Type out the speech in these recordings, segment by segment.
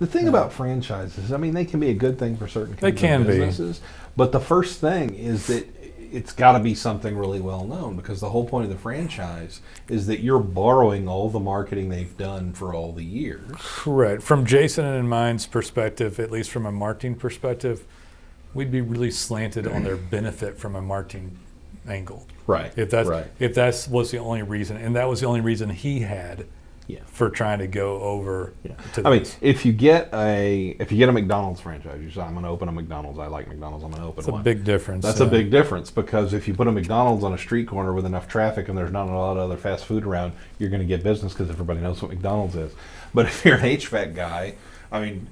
The thing about franchises, I mean, they can be a good thing for certain kinds of businesses, but the first thing is that it's got to be something really well known, because the whole point of the franchise is that you're borrowing all the marketing they've done for all the years. Correct. From Jason and mine's perspective, at least from a marketing perspective, we'd be really slanted on their benefit from a marketing angle. Right. If that was the only reason, and that was the only reason he had for trying to go over to this. If you get a McDonald's franchise, you say, I'm going to open a McDonald's, I like McDonald's, I'm going to open one. That's a big difference. That's a big difference, because if you put a McDonald's on a street corner with enough traffic and there's not a lot of other fast food around, you're going to get business because everybody knows what McDonald's is. But if you're an HVAC guy, I mean,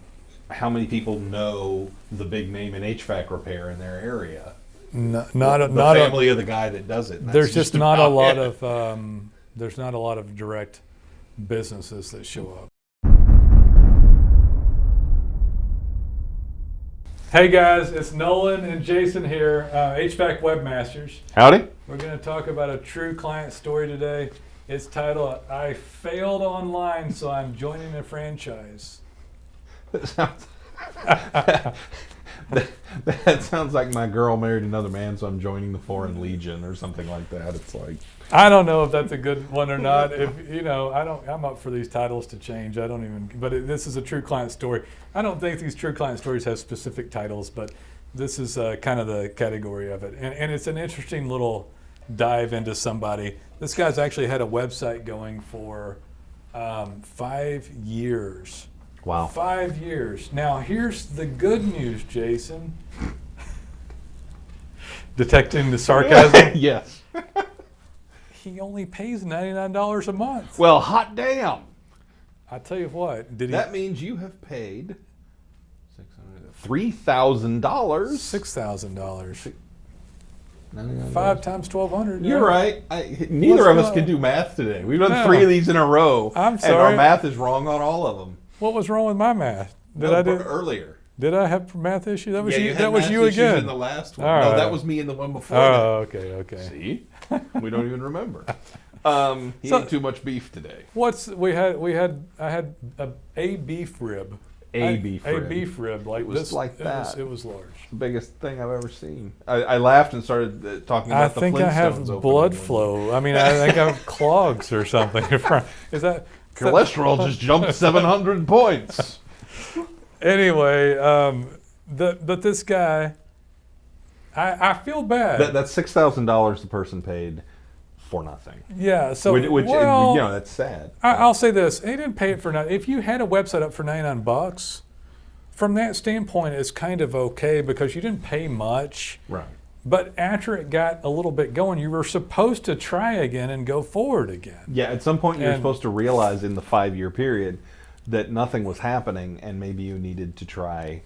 how many people know the big name in HVAC repair in their area? Not the a family of the guy that does it. There's just not a lot of there's not a lot of direct businesses that show up. Hey guys, it's Nolan and Jason here, HVAC Webmasters. Howdy. We're going to talk about a true client story today. It's titled, I Failed Online, So I'm Joining a Franchise. That sounds like my girl married another man, so I'm joining the Foreign Legion or something like that. It's like, I don't know if that's a good one or not. If I'm up for these titles to change. This is a true client story. I don't think these true client stories have specific titles, but this is kind of the category of it. And it's an interesting little dive into somebody. This guy's actually had a website going for 5 years. wow. 5 years. Now, here's the good news, Jason. Detecting the sarcasm? Yes. He only pays $99 a month. Well, hot damn. I tell you what. That means you have paid $3,000. $6,000. 5 times $1,200. You're right. Neither of us can do math today. We've done 3 of these in a row. I'm sorry. And our math is wrong on all of them. What was wrong with my math? Earlier. Did I have math issue? That was you. You That was you again. In the last one. All no, right. that was me in the one before. Oh, okay. See, we don't even remember. He ate too much beef today. I had a beef rib. A beef rib like it was this. Like that. It was large. The biggest thing I've ever seen. I laughed and started talking about the Flintstones. I think I have blood flow. I mean, I think I have clogs or something. Is that cholesterol just jumped 700 points? Anyway, but this guy, I feel bad. That's $6,000 the person paid for nothing. Yeah, so which that's sad. I'll say this: he didn't pay it for nothing. If you had a website up for $99, from that standpoint, it's kind of okay because you didn't pay much. Right. But after it got a little bit going, you were supposed to try again and go forward again. Yeah, at some point you're supposed to realize in the 5-year period that nothing was happening and maybe you needed to try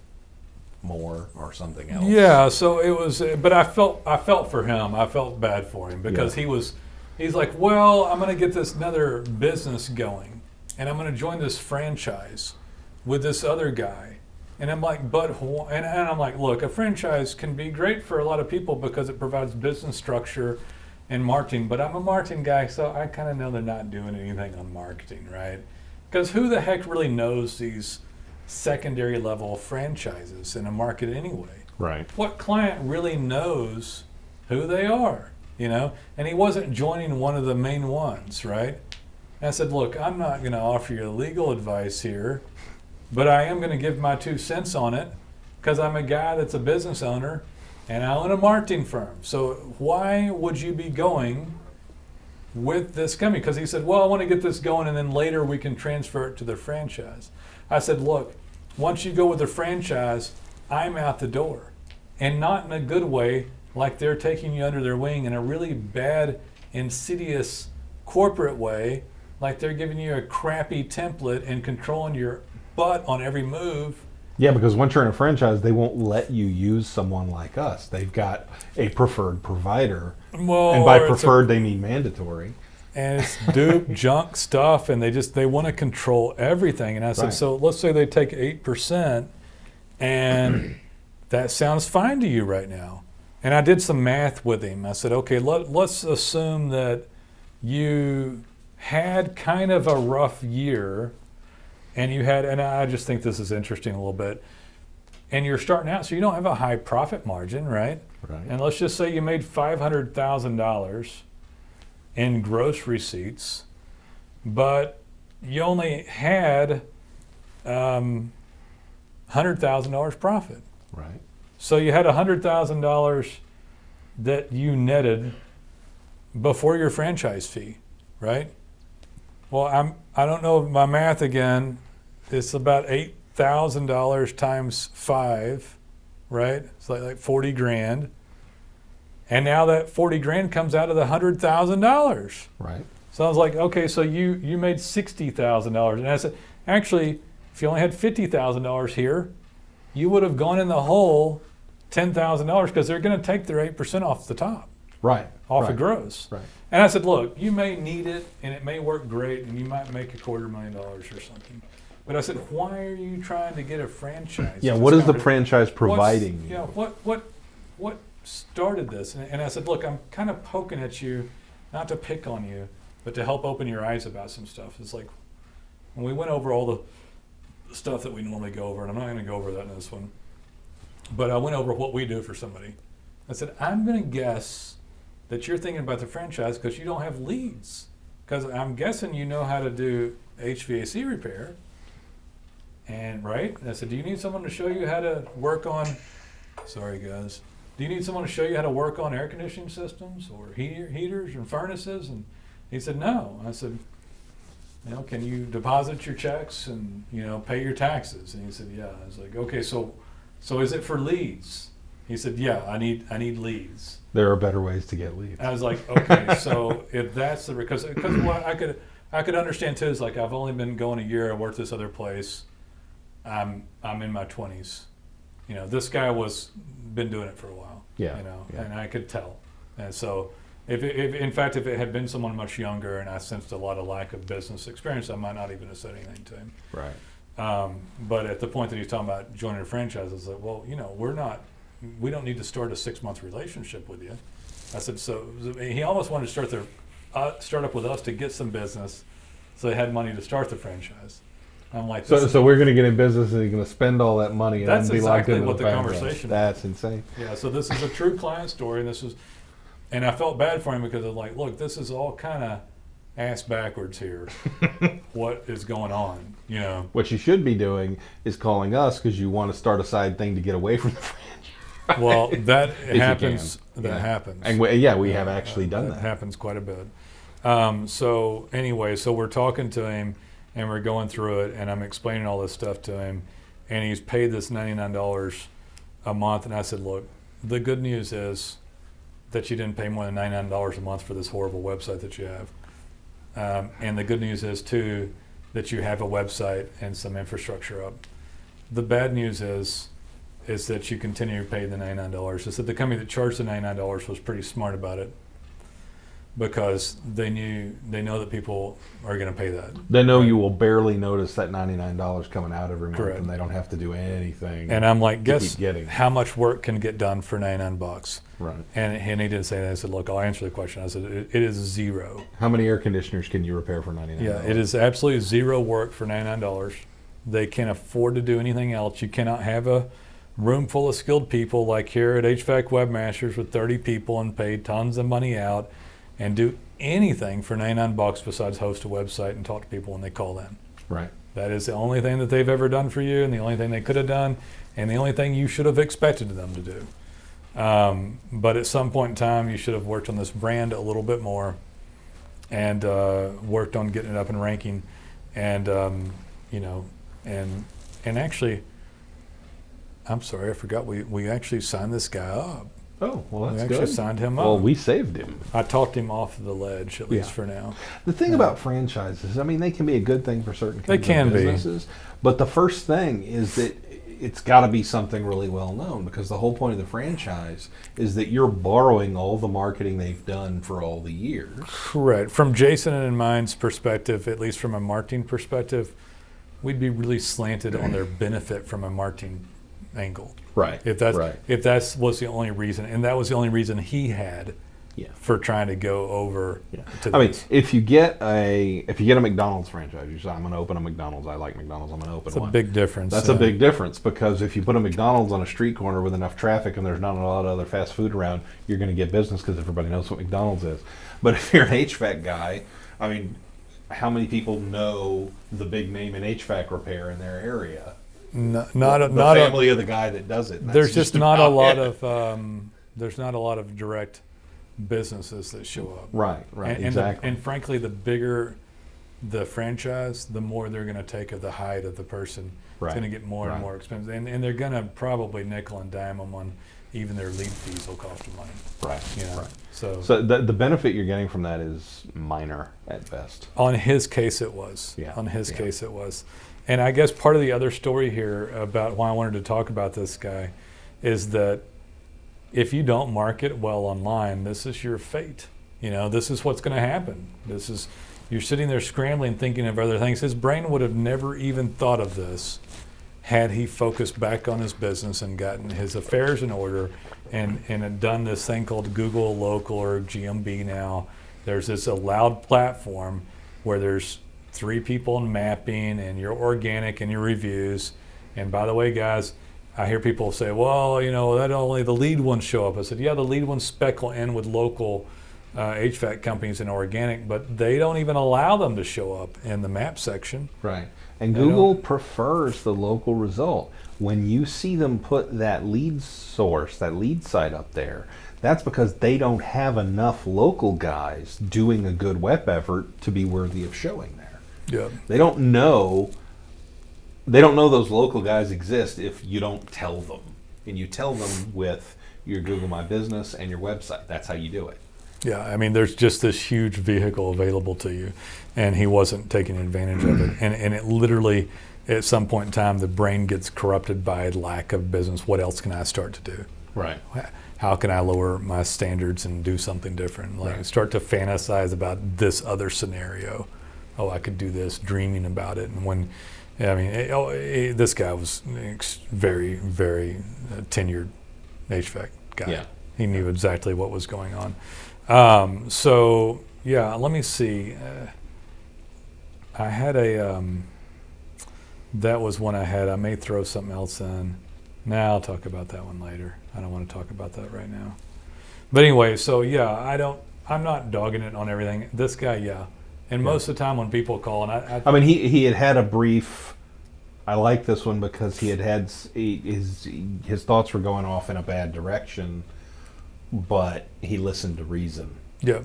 more or something else. Yeah, so it was, but I felt for him. I felt bad for him because he's like, well, I'm going to get this another business going and I'm going to join this franchise with this other guy. And I'm like, and I'm like, look, a franchise can be great for a lot of people because it provides business structure and marketing, but I'm a marketing guy, so I kind of know they're not doing anything on marketing, right? Because who the heck really knows these secondary level franchises in a market anyway? Right. What client really knows who they are, And he wasn't joining one of the main ones, right? And I said, look, I'm not going to offer you legal advice here, but I am going to give my 2 cents on it because I'm a guy that's a business owner and I own a marketing firm. So why would you be going with this company? Because he said, well, I want to get this going and then later we can transfer it to the franchise. I said, look, once you go with the franchise, I'm out the door. And not in a good way, like they're taking you under their wing, in a really bad, insidious corporate way, like they're giving you a crappy template and controlling your butt on every move. Yeah, because once you're in a franchise, they won't let you use someone like us. They've got a preferred provider. Well, and by preferred, they mean mandatory. And it's dupe, junk stuff, and they want to control everything. And I said, so let's say they take 8%, and that sounds fine to you right now. And I did some math with him. I said, okay, let's assume that you had kind of a rough year, and I just think this is interesting a little bit. And you're starting out, so you don't have a high profit margin, right? Right. And let's just say you made $500,000 in gross receipts, but you only had $100,000 profit. Right. So you had $100,000 that you netted before your franchise fee, right? Well, I don't know my math again. It's about $8,000 times 5, right? It's like 40 grand. And now that 40 grand comes out of the $100,000. Right. So I was like, okay, so you made $60,000. And I said, actually, if you only had $50,000 here, you would have gone in the hole $10,000 because they're going to take their 8% off the top. Right. Off right. of gross. Right. And I said, look, you may need it and it may work great and you might make $250,000 or something. But I said, why are you trying to get a franchise? Yeah. What is the franchise providing? Yeah. What started this? And I said, look, I'm kind of poking at you, not to pick on you, but to help open your eyes about some stuff. It's like when we went over all the stuff that we normally go over, and I'm not going to go over that in this one, but I went over what we do for somebody. I said, I'm going to guess that you're thinking about the franchise because you don't have leads. Because I'm guessing you know how to do HVAC repair. And right? And I said, do you need someone to show you how to work on, sorry guys, do you need someone to show you how to work on air conditioning systems or heaters and furnaces? And he said, no. I said, can you deposit your checks and, pay your taxes? And he said, yeah. I was like, okay, so is it for leads? He said, yeah, I need leads. There are better ways to get leads. And I was like, okay, so if that's because what I could understand too is like I've only been going a year. I worked this other place. I'm in my 20s. This guy been doing it for a while. Yeah. And I could tell. And so if it had been someone much younger and I sensed a lot of lack of business experience, I might not even have said anything to him. Right. But at the point that he's talking about joining a franchise, I was like, well, we don't need to start a 6-month relationship with you. I said, so he almost wanted to start up with us to get some business, so they had money to start the franchise. I'm like, so we're going to get in business and you're going to spend all that money and that's then be locked exactly into what the franchise. conversation. That's insane. Yeah, so this is a true client story, and I felt bad for him because I was like, look, this is all kind of ass backwards here. What is going on? What you should be doing is calling us because you want to start a side thing to get away from the franchise. Well, that happens. That Yeah. happens. And we have actually done that. It happens quite a bit. So anyway, so we're talking to him and we're going through it and I'm explaining all this stuff to him and he's paid this $99 a month. And I said, look, the good news is that you didn't pay more than $99 a month for this horrible website that you have. And the good news is too that you have a website and some infrastructure up. The bad news is that you continue to pay the $99. Is that the company that charged the $99 was pretty smart about it because they know that people are going to pay that. They know you will barely notice that $99 coming out every month. Correct. And they don't have to do anything. And I'm like, keep getting how much work can get done for $99? Right. And he didn't say that. I said, look, I'll answer the question. I said, it is zero. How many air conditioners can you repair for $99? Yeah, it is absolutely zero work for $99. They can't afford to do anything else. You cannot have a room full of skilled people like here at HVAC Webmasters with 30 people and pay tons of money out and do anything for $99 besides host a website and talk to people when they call in. Right. That is the only thing that they've ever done for you and the only thing they could have done and the only thing you should have expected them to do. But at some point in time, you should have worked on this brand a little bit more and worked on getting it up and ranking and, and actually, I'm sorry, I forgot we actually signed this guy up. Oh, well, that's we good. actually signed him up. Well, we saved him. I talked him off the ledge, at least for now. The thing about franchises, I mean, they can be a good thing for certain kinds of businesses. But the first thing is that it's got to be something really well known because the whole point of the franchise is that you're borrowing all the marketing they've done for all the years. Correct. From Jason and mine's perspective, at least from a marketing perspective, we'd be really slanted on their benefit from a marketing angle. Right. If that was the only reason, and that was the only reason he had Yeah. for trying to go over to I mean, this. if you get a McDonald's franchise, you say, I'm going to open a McDonald's. I like McDonald's. I'm going to open It's a one. big difference. That's a big difference, because if you put a McDonald's on a street corner with enough traffic and there's not a lot of other fast food around, you're going to get business because everybody knows what McDonald's is. But if you're an HVAC guy, I mean, how many people know the big name in HVAC repair in their area? Not the not family of the guy that does it. there's just not a about lot it. of there's not a lot of direct businesses that show up. Right, And exactly. and frankly, the bigger the franchise, the more they're going to take of the height of the person. Right, It's going to get more and right. more expensive, and they're going to probably nickel and dime them on even their lead fees will cost them money. Right, You know, right. so So the benefit you're getting from that is minor at best. on his case it was. Yeah, On his yeah. case it was. And I guess part of the other story here about why I wanted to talk about this guy is that if you don't market well online, this is your fate. You know, this is what's going to happen. You're sitting there scrambling, thinking of other things. His brain would have never even thought of this had he focused back on his business and gotten his affairs in order and had done this thing called Google Local or GMB now. There's this allowed platform where there's 3 people in mapping and you're organic in your reviews. And by the way, guys, I hear people say, well, you know, that only the lead ones show up. I said, yeah, the lead ones speckle in with local HVAC companies and organic, but they don't even allow them to show up in the map section. Right. And They Google prefers the local result. When you see them put that lead source, that lead site up there, that's because they don't have enough local guys doing a good web effort to be worthy of showing there. Yeah. They don't know those local guys exist if you don't tell them. And you tell them with your Google My Business and your website. That's how you do it. Yeah, I mean, there's just this huge vehicle available to you, and he wasn't taking advantage of it. And it literally, at some point in time, the brain gets corrupted by lack of business. What else can I start to do? Right. How can I lower my standards and do something different? Like Right. start to fantasize about this other scenario. Oh, I could do this, dreaming about it. And when, I mean, this guy was very, very tenured HVAC guy. Yeah. He knew exactly what was going on. So yeah, let me see. I had that was one I had. I may throw something else in. Nah, I'll talk about that one later. I don't want to talk about that right now. But anyway, so yeah, I'm not dogging it on everything. This guy, yeah. And most of the time when people call, and I mean, he had a brief. I like this one because his thoughts were going off in a bad direction, but he listened to reason. yeah,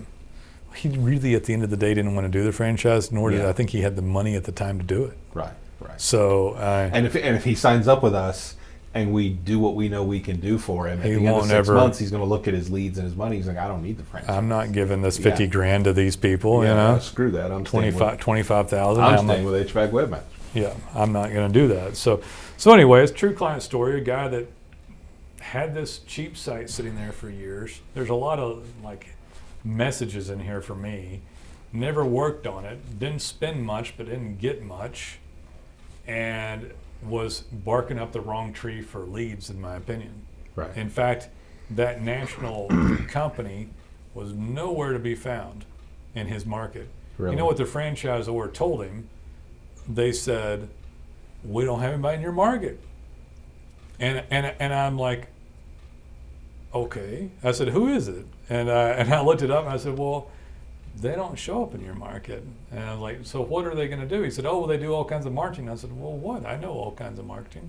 he really at the end of the day didn't want to do the franchise, nor did Yeah. I think he had the money at the time to do it. Right, right. So And if he signs up with us and we do what we know we can do for him, at He the end of won't 6 ever- months, he's going to look at his leads and his money. He's like, I don't need the franchise. I'm not giving this Yeah. 50 grand to these people, Yeah, you know, screw that. I'm staying with, 25,000. I'm I'm not- staying with HVAC Webmaster. Yeah, I'm not going to do that. So anyways, true client story, a guy that had this cheap site sitting there for years. There's a lot of like messages in here for me. Never worked on it, didn't spend much, but didn't get much, and was barking up the wrong tree for leads, in my opinion. Right. In fact, that national company was nowhere to be found in his market. Really? You know what the franchisor told him? They said, we don't have anybody in your market. And I'm like, okay. I said, who is it? And I looked it up and I said, well, they don't show up in your market. And I was like, so what are they going to do? He said, oh, well, they do all kinds of marketing. I said, well, what? I know all kinds of marketing.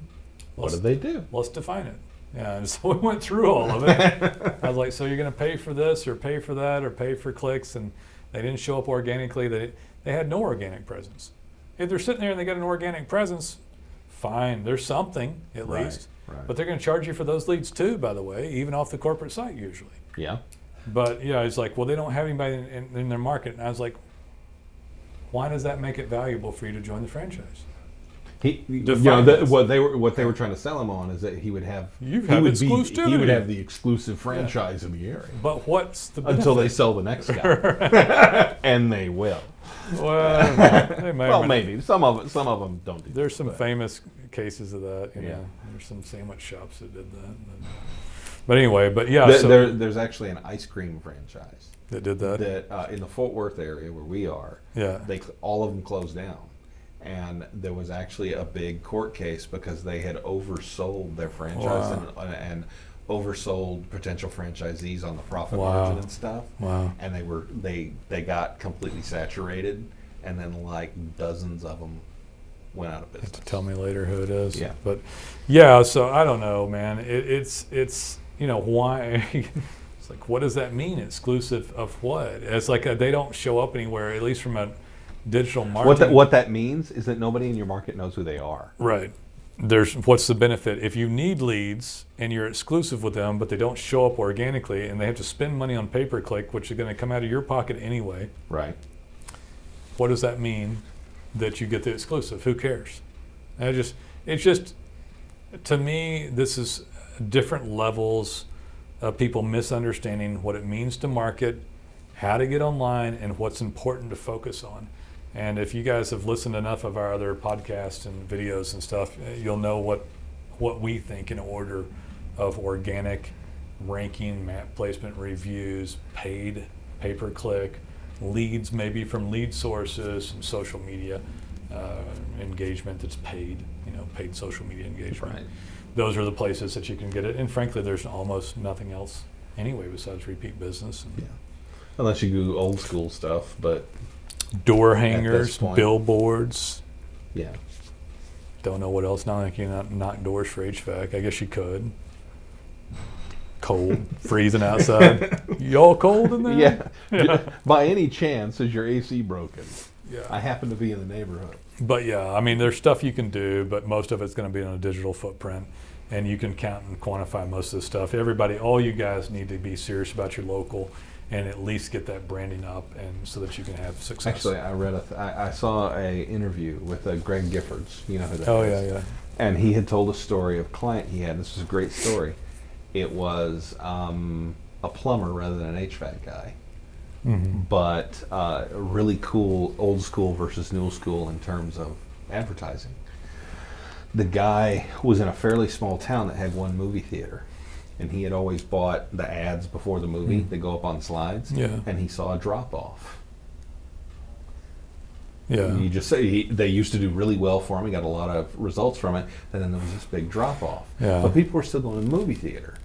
What do they do? Let's define it. Yeah, and so we went through all of it. I was like, so you're going to pay for this or pay for that or pay for clicks? And they didn't show up organically. They had no organic presence. If they're sitting there and they got an organic presence, fine. There's something at Right, least. right. But they're going to charge you for those leads too, by the way, even off the corporate site usually. Yeah. But yeah, it's like, well, they don't have anybody in their market. And I was like, why does that make it valuable for you to join the franchise? What they were trying to sell him on is that he would have He would have the exclusive franchise in the area But what's the benefit? until they sell the next guy, and they will. Well, they may or Well, may not. maybe some of them don't do. There's that, some but- famous cases of that. You Yeah. know, there's some sandwich shops that did that. But anyway, but yeah, There's actually an ice cream franchise that did that. that in the Fort Worth area where we are, Yeah. all of them closed down. And there was actually a big court case because they had oversold their franchise and oversold potential franchisees on the profit margin and stuff. Wow. And they got completely saturated, and then like dozens of them went out of You have business. to tell me later who it is. Yeah. But yeah, so I don't know, man. It's why. It's like, what does that mean? Exclusive of what? It's like they don't show up anywhere, at least from a digital marketing. What that means is that nobody in your market knows who they are. Right. What's the benefit if you need leads and you're exclusive with them, but they don't show up organically, and they have to spend money on pay-per-click, which is going to come out of your pocket anyway. Right. What does that mean that you get the exclusive? Who cares? It's just to me, this is different levels of people misunderstanding what it means to market, how to get online, and what's important to focus on. And if you guys have listened to enough of our other podcasts and videos and stuff, you'll know what we think in order of organic ranking, map placement, reviews, paid, pay-per-click, leads maybe from lead sources, and social media engagement that's paid, paid social media engagement. Right. Those are the places that you can get it. And frankly, there's almost nothing else anyway besides repeat business. Yeah. Unless you do old school stuff, but door this hangers, point. billboards. yeah. Don't know what else. Not like you cannot knock doors for HVAC. I guess you could. Cold, freezing outside. Y'all cold in there? Yeah. By any chance, is your AC broken? Yeah. I happen to be in the neighborhood. But yeah, I mean, there's stuff you can do, but most of it's going to be on a digital footprint, and you can count and quantify most of this stuff. All you guys need to be serious about your local, and at least get that branding up, and so that you can have success. Actually, I read I saw a interview with Greg Giffords. You know who that is? Oh yeah. And he had told a story of a client he had. This was a great story. It was a plumber rather than an HVAC guy. Mm-hmm. But really cool old school versus new school in terms of advertising. The guy was in a fairly small town that had one movie theater, and he had always bought the ads before the movie that go up on slides. Yeah. And he saw a drop off. Yeah. You just say they used to do really well for him. He got a lot of results from it, and then there was this big drop off. Yeah. But people were still going to the movie theater.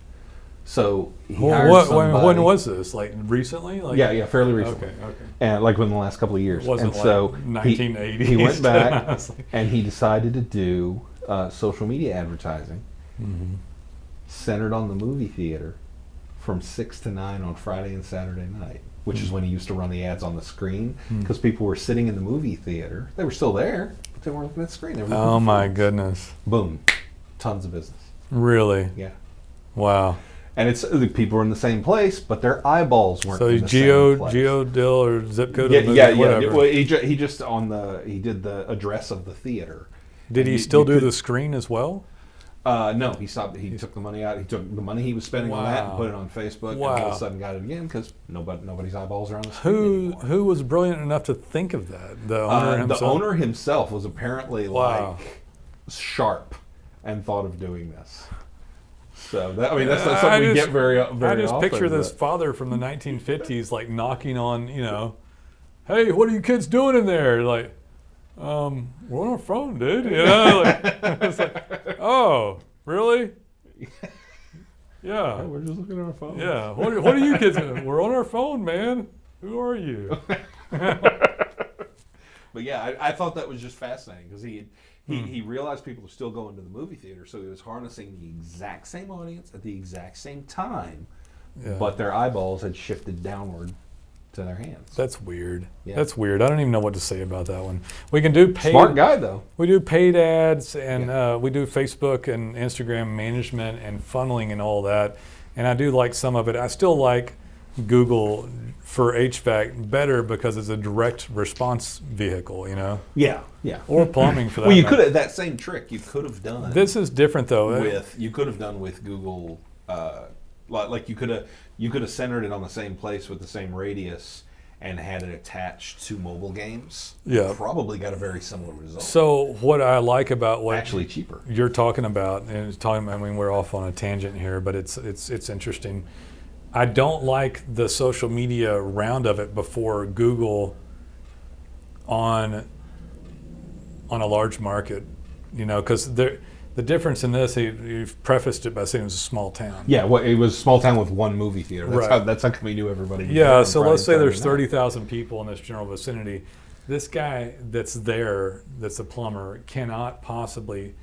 So he Well, hired somebody. when was this? Like recently? Like, Yeah, fairly recently. Okay. And like within the last couple of years. It wasn't and so like 1980s. he went back It's like- and he decided to do social media advertising centered on the movie theater from 6 to 9 on Friday and Saturday night, which is when he used to run the ads on the screen, because people were sitting in the movie theater. They were still there, but they weren't looking at the screen. They were looking Oh at my phones. goodness. Boom. Tons of business. Really? Yeah. Wow. And it's the people were in the same place, but their eyeballs weren't So in the same place. Geo or zip code Yeah, of the movie, yeah. whatever. Well, he just he did the address of the theater. Did And he you- still you do could- the screen as well? No, he stopped. He took the money out. He took the money he was spending on that and Wow. put it on Facebook. And all of a sudden got it again because nobody's eyeballs are on the screen anymore. Who was brilliant enough to think of that? The owner himself? The owner himself was apparently Wow. like sharp and thought of doing this. So that's not I something we just- get very I just often, picture this but- father from the 1950s like knocking on, hey, what are you kids doing in there? Like, we're on our phone, dude. It's like, oh, really? Yeah. We're just looking at our phone. Yeah. What are you kids doing? We're on our phone, man. Who are you? But yeah, I thought that was just fascinating because he realized people are still going to the movie theater, so he was harnessing the exact same audience at the exact same time, Yeah. but their eyeballs had shifted downward to their hands. That's weird. Yeah. That's weird. I don't even know what to say about that one. We can do paid. Smart guy though. We do paid ads, and we do Facebook and Instagram management and funneling and all that. And I do like some of it. I still like Google for HVAC better because it's a direct response vehicle, Yeah. or plumbing for that. Well, you matter. could have that same trick. You could have done. This is different though. with Google. Like you could have centered it on the same place with the same radius and had it attached to mobile games, Yeah. probably got a very similar result. So what I like about what Actually cheaper. you're talking about, and I mean, we're off on a tangent here, but it's interesting. I don't like the social media round of it before Google on a large market, because the difference in this, you've prefaced it by saying it was a small town. Yeah, well, it was a small town with one movie theater. That's Right. That's how come we knew everybody. Yeah, so let's say there's Friday 30,000 people in this general vicinity. This guy that's there, that's a plumber, can't hardly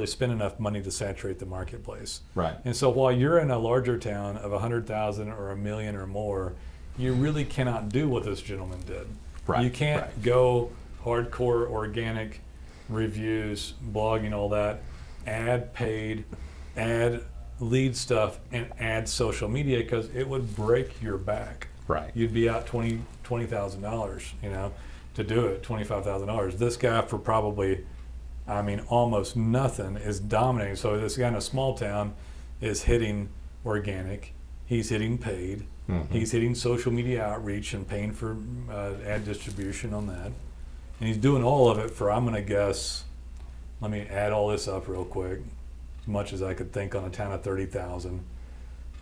spend enough money to saturate the marketplace. Right. And so while you're in a larger town of 100,000 or a million or more, you really cannot do what this gentleman did. Right, You can't right. go hardcore organic reviews, blogging, all that, add paid, add lead stuff, and add social media, because it would break your back. Right. You'd be out $20,000, to do it, $25,000. This guy for probably, almost nothing is dominating. So this guy in a small town is hitting organic. He's hitting paid. Mm-hmm. He's hitting social media outreach and paying for ad distribution on that. And he's doing all of it for, I'm going to guess, let me add all this up real quick, as much as I could think on a town of 30,000.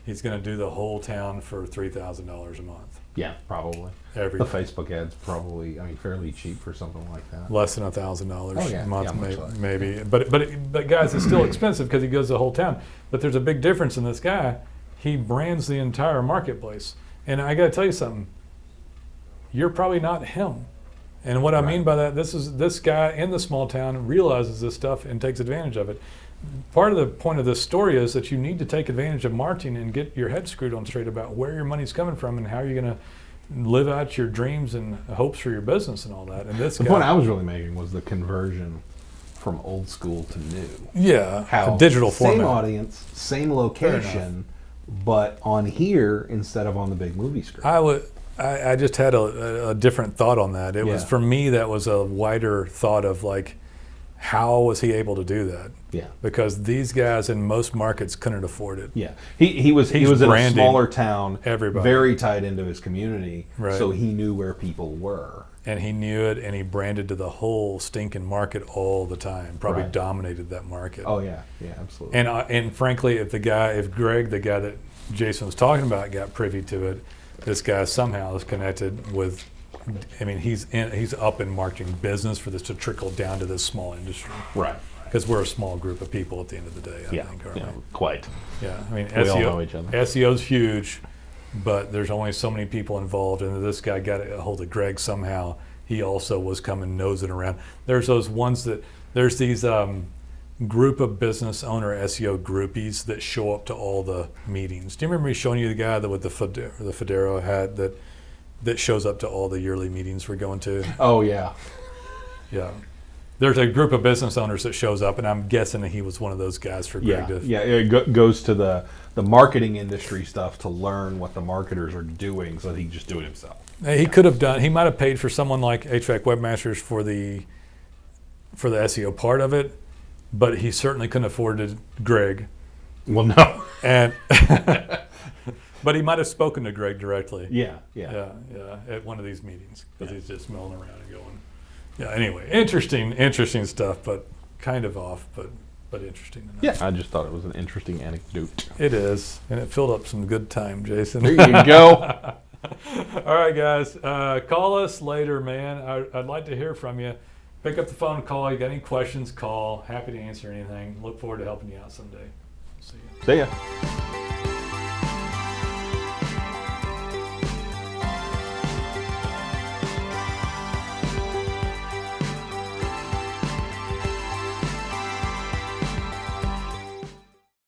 He's going to do the whole town for $3,000 a month. Yeah, probably. The Facebook ads probably, fairly cheap for something like that. Less than $1,000 Oh, yeah. a month, Yeah, much less. maybe. But guys, it's still expensive because he goes the whole town. But there's a big difference in this guy. He brands the entire marketplace. And I got to tell you something. You're probably not him. And what I mean by that, this guy in the small town realizes this stuff and takes advantage of it. Part of the point of this story is that you need to take advantage of marketing and get your head screwed on straight about where your money's coming from and how you're going to live out your dreams and hopes for your business and all that. And this The point I was really making was the conversion from old school to new. Yeah, How a digital same format. audience, same location, but on here instead of on the big movie screen. I just had a different thought on that. It was, Yeah. for me, that was a wider thought of like, how was he able to do that? Yeah. Because these guys in most markets couldn't afford it. Yeah, he was in a branding smaller town, everybody. very tied into his community, Right. so he knew where people were. And he knew it, and he branded to the whole stinking market all the time. Probably Right. dominated that market. Oh yeah, absolutely. And frankly, if Greg, the guy that Jason was talking about, got privy to it, this guy somehow is connected with. He's up in marketing business for this to trickle down to this small industry. Right. Because we're a small group of people at the end of the day, I think, aren't we? Quite. Yeah, We SEO, all know each other. SEO's huge, but there's only so many people involved, and this guy got a hold of Greg somehow. He also was coming nosing around. There's these group of business owner SEO groupies that show up to all the meetings. Do you remember me showing you the guy with the Federo hat that shows up to all the yearly meetings we're going to? Oh yeah. Yeah. There's a group of business owners that shows up, and I'm guessing that he was one of those guys for Greg to. Yeah. It goes to the marketing industry stuff to learn what the marketers are doing, so that he can just do it himself. He could have done. He might have paid for someone like HVAC Webmasters for the SEO part of it, but he certainly couldn't afford Greg. Well, no. And but he might have spoken to Greg directly. Yeah. At one of these meetings, because he's just milling around and going. Yeah. Anyway, interesting stuff, but kind of off, but interesting enough. Yeah. I just thought it was an interesting anecdote. It is, and it filled up some good time, Jason. There you go. All right, guys. Call us later, man. I'd like to hear from you. Pick up the phone, call. You got any questions, call. Happy to answer anything. Look forward to helping you out someday. See you. See ya.